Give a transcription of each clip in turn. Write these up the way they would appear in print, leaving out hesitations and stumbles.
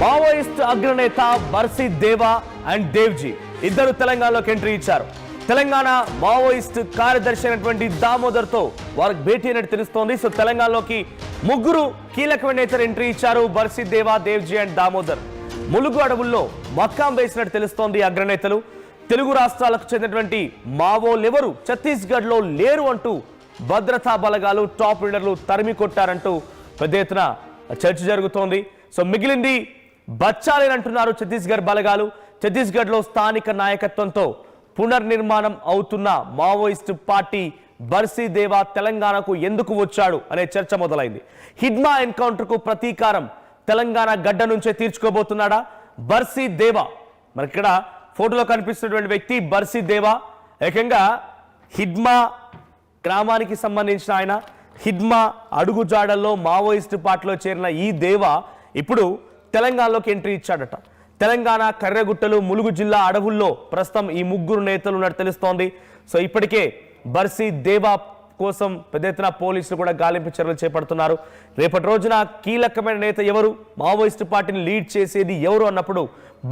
Maoist అగ్రనేత బర్సీ దేవా and Devji ఇద్దరు తెలంగాణలోకి ఎంట్రీ ఇచ్చారు. తెలంగాణ మావోయిస్ట్ కార్యదర్శి అయినటువంటి దామోదర్తో వారికి భేటీ అయినట్టు తెలుస్తోంది. సో తెలంగాణలోకి ముగ్గురు కీలకమైన నేతలు ఎంట్రీ ఇచ్చారు. బర్సీ దేవా, దేవ్జీ అండ్ దామోదర్ ములుగు అడవుల్లో మక్కాం వేసినట్టు తెలుస్తోంది. అగ్రనేతలు తెలుగు రాష్ట్రాలకు చెందినటువంటి మావోలెవరు ఛత్తీస్గఢ్ లో లేరు అంటూ భద్రతా బలగాలు టాప్ లీడర్లు తరిమి కొట్టారంటూ పెద్ద ఎత్తున చర్చ జరుగుతోంది. సో మిగిలింది బచ్చాలేనంటున్నారు ఛత్తీస్గఢ్ బలగాలు. ఛత్తీస్గఢ్ లో స్థానిక నాయకత్వంతో పునర్నిర్మాణం అవుతున్న మావోయిస్టు పార్టీ బర్సీ దేవా తెలంగాణకు ఎందుకు వచ్చాడు అనే చర్చ మొదలైంది. హిడ్మా ఎన్కౌంటర్ కు ప్రతీకారం తెలంగాణ గడ్డ నుంచే తీర్చుకోబోతున్నాడా బర్సీ దేవా? మరి ఇక్కడ ఫోటోలో కనిపిస్తున్నటువంటి వ్యక్తి బర్సీ దేవా. ఏకంగా హిడ్మా గ్రామానికి సంబంధించిన ఆయన. హిడ్మా అడుగుజాడల్లో మావోయిస్టు పార్టీలో చేరిన ఈ దేవా ఇప్పుడు తెలంగాణలోకి ఎంట్రీ ఇచ్చాడట. తెలంగాణ కర్రెగుట్టలు ములుగు జిల్లా అడవుల్లో ప్రస్తుతం ఈ ముగ్గురు నేతలు ఉన్నట్టు తెలుస్తోంది. సో ఇప్పటికే బర్సీ దేవా కోసం పెద్ద ఎత్తున పోలీసులు కూడా గాలింపు చర్యలు చేపడుతున్నారు. రేపటి రోజున కీలకమైన నేత ఎవరు, మావోయిస్టు పార్టీని లీడ్ చేసేది ఎవరు అన్నప్పుడు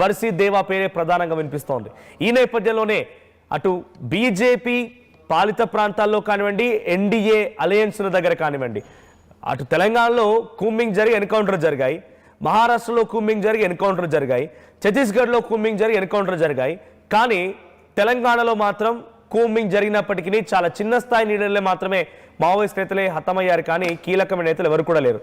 బర్సీ దేవా పేరే ప్రధానంగా వినిపిస్తోంది. ఈ నేపథ్యంలోనే అటు బీజేపీ పాలిత ప్రాంతాల్లో కానివ్వండి, ఎన్డీఏ అలయన్స్ దగ్గర కానివ్వండి, అటు తెలంగాణలో కూంబింగ్ జరిగి ఎన్కౌంటర్ జరిగాయి, మహారాష్ట్రలో కూంబింగ్ జరిగి ఎన్కౌంటర్ జరిగాయి, ఛత్తీస్గఢ్లో కూంబింగ్ జరిగి ఎన్కౌంటర్ జరిగాయి. కానీ తెలంగాణలో మాత్రం కూంబింగ్ జరిగినప్పటికీ చాలా చిన్న స్థాయి లీడర్లే మాత్రమే మావోయిస్ట్ నేతలే హతమయ్యారు. కానీ కీలకమైన నేతలు ఎవరు కూడా లేరు.